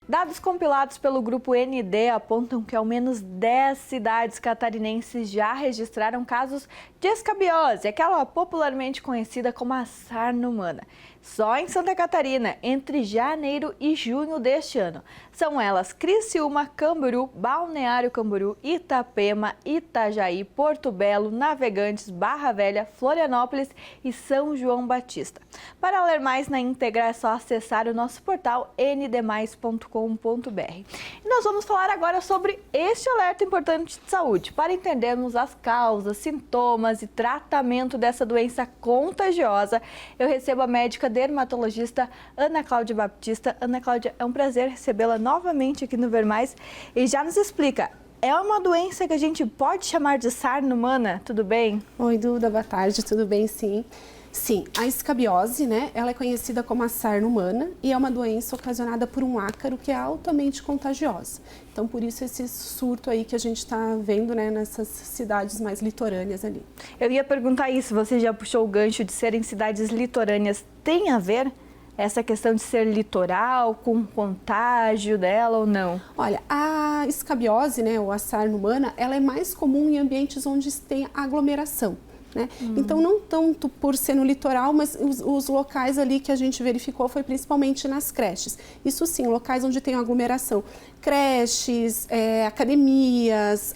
Dados compilados pelo Grupo ND apontam que ao menos 10 cidades catarinenses já registraram casos de escabiose, aquela popularmente conhecida como a sarna humana. Só em Santa Catarina, entre janeiro e junho deste ano. São elas Criciúma, Camboriú, Balneário Camboriú, Itapema, Itajaí, Porto Belo, Navegantes, Barra Velha, Florianópolis e São João Batista. Para ler mais na íntegra é só acessar o nosso portal ndmais.com.br. E nós vamos falar agora sobre este alerta importante de saúde, para entendermos as causas, sintomas e tratamento dessa doença contagiosa. Eu recebo a médica dermatologista Ana Cláudia Baptista. Ana Cláudia, é um prazer recebê-la novamente aqui no Ver Mais e já nos explica. É uma doença que a gente pode chamar de sarna humana, tudo bem? Oi, Duda, boa tarde, tudo bem, sim. Sim, a escabiose, né, ela é conhecida como a sarna humana e é uma doença ocasionada por um ácaro que é altamente contagiosa. Então, por isso esse surto aí que a gente está vendo, né, nessas cidades mais litorâneas ali. Eu ia perguntar isso, você já puxou o gancho de serem cidades litorâneas, tem a ver essa questão de ser litoral, com contágio dela ou não? Olha, a escabiose, né, ou a sarna humana, ela é mais comum em ambientes onde tem aglomeração. Né? Então, não tanto por ser no litoral, mas os locais ali que a gente verificou foi principalmente nas creches. Isso sim, locais onde tem aglomeração. Creches, academias,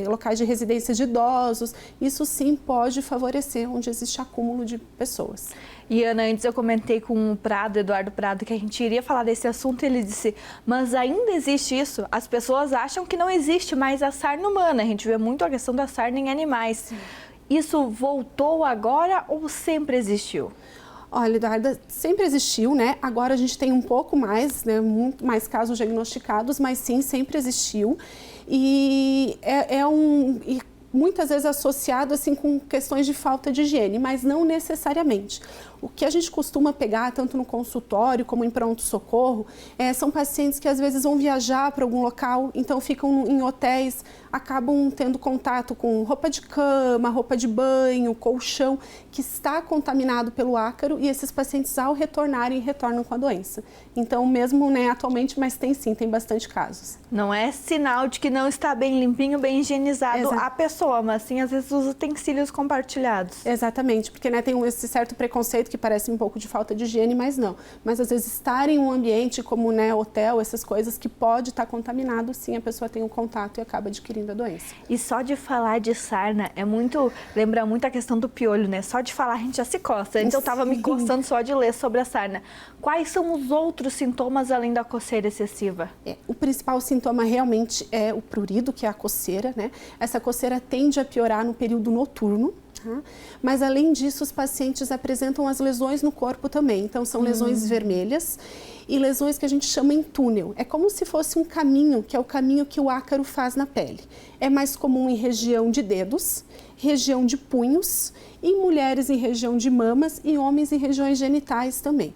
locais de residência de idosos, isso sim pode favorecer onde existe acúmulo de pessoas. E Ana, antes eu comentei com o Prado, Eduardo Prado, que a gente iria falar desse assunto e ele disse, mas ainda existe isso? As pessoas acham que não existe mais a sarna humana, a gente vê muito a questão da sarna em animais. Sim. Isso voltou agora ou sempre existiu? Olha, Eduarda, sempre existiu, né? Agora a gente tem um pouco mais, né? Muito mais casos diagnosticados, mas sim, sempre existiu. E muitas vezes associado assim com questões de falta de higiene, mas não necessariamente. O que a gente costuma pegar, tanto no consultório como em pronto-socorro, são pacientes que às vezes vão viajar para algum local, então ficam em hotéis, acabam tendo contato com roupa de cama, roupa de banho, colchão, que está contaminado pelo ácaro e esses pacientes, ao retornarem, retornam com a doença. Então, mesmo atualmente, mas tem sim, tem bastante casos. Não é sinal de que não está bem limpinho, bem higienizado a pessoa, mas sim, às vezes, os utensílios compartilhados. Exatamente, porque tem esse certo preconceito que parece um pouco de falta de higiene, mas não. Mas às vezes estar em um ambiente como hotel, essas coisas que pode estar contaminado, sim, a pessoa tem um contato e acaba adquirindo a doença. E só de falar de sarna, lembra muito a questão do piolho, né? Só de falar a gente já se coça. Antes eu estava me coçando só de ler sobre a sarna. Quais são os outros sintomas além da coceira excessiva? O principal sintoma realmente é o prurido, que é a coceira, né? Essa coceira tende a piorar no período noturno. Mas além disso, os pacientes apresentam as lesões no corpo também. Então são lesões vermelhas e lesões que a gente chama em túnel. É como se fosse um caminho, que é o caminho que o ácaro faz na pele. É mais comum em região de dedos, região de punhos, em mulheres em região de mamas e homens em regiões genitais também.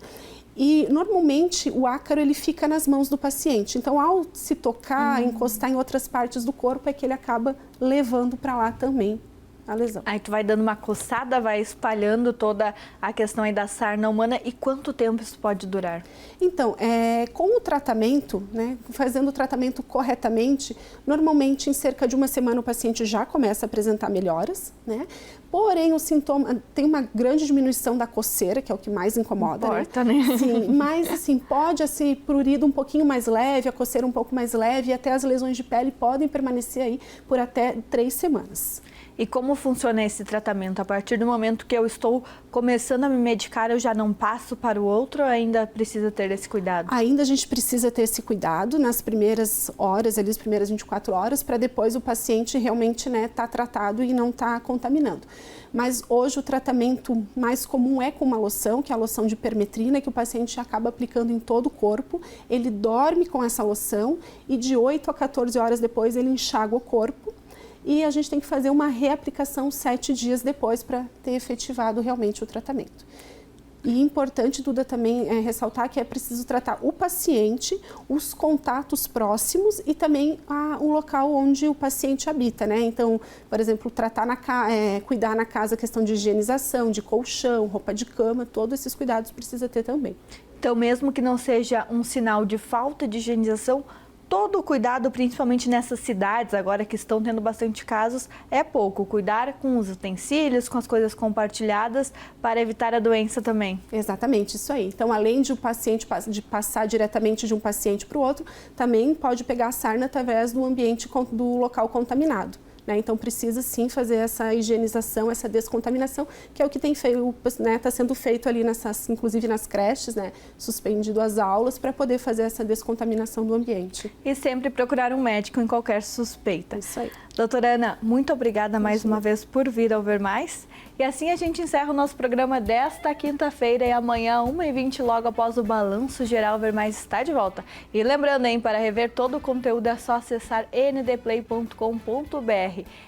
E normalmente o ácaro ele fica nas mãos do paciente. Então, ao se tocar, encostar em outras partes do corpo, é que ele acaba levando para lá também a lesão. Aí tu vai dando uma coçada, vai espalhando toda a questão aí da sarna humana. E quanto tempo isso pode durar? Então, com o tratamento, né, fazendo o tratamento corretamente, normalmente em cerca de uma semana o paciente já começa a apresentar melhoras, né? Porém, o sintoma tem uma grande diminuição da coceira, que é o que mais incomoda. Importa, né? Sim, mas assim, pode ser prurido um pouquinho mais leve, a coceira um pouco mais leve, e até as lesões de pele podem permanecer aí por até 3 semanas. E como funciona esse tratamento? A partir do momento que eu estou começando a me medicar, eu já não passo para o outro ou ainda precisa ter esse cuidado? Ainda a gente precisa ter esse cuidado nas primeiras horas, ali as primeiras 24 horas, para depois o paciente realmente tá tratado e não tá contaminando. Mas hoje o tratamento mais comum é com uma loção, que é a loção de permetrina, que o paciente acaba aplicando em todo o corpo. Ele dorme com essa loção e de 8 a 14 horas depois ele enxágua o corpo. E a gente tem que fazer uma reaplicação 7 dias depois para ter efetivado realmente o tratamento. E importante, Duda, também ressaltar que é preciso tratar o paciente, os contatos próximos e também o local onde o paciente habita, né? Então, por exemplo, cuidar na casa a questão de higienização, de colchão, roupa de cama, todos esses cuidados precisa ter também. Então, mesmo que não seja um sinal de falta de higienização, todo o cuidado, principalmente nessas cidades agora que estão tendo bastante casos, é pouco. Cuidar com os utensílios, com as coisas compartilhadas para evitar a doença também. Exatamente, isso aí. Então, além de o paciente de passar diretamente de um paciente para o outro, também pode pegar a sarna através do ambiente do local contaminado. Então, precisa sim fazer essa higienização, essa descontaminação, que é o que tem feito, está sendo feito ali, inclusive nas creches, suspendido as aulas para poder fazer essa descontaminação do ambiente. E sempre procurar um médico em qualquer suspeita. Isso aí. Doutora Ana, muito obrigada mais uma vez por vir ao Ver Mais. E assim a gente encerra o nosso programa desta quinta-feira e amanhã, 1h20, logo após o Balanço Geral, Ver Mais está de volta. E lembrando, para rever todo o conteúdo é só acessar ndplay.com.br.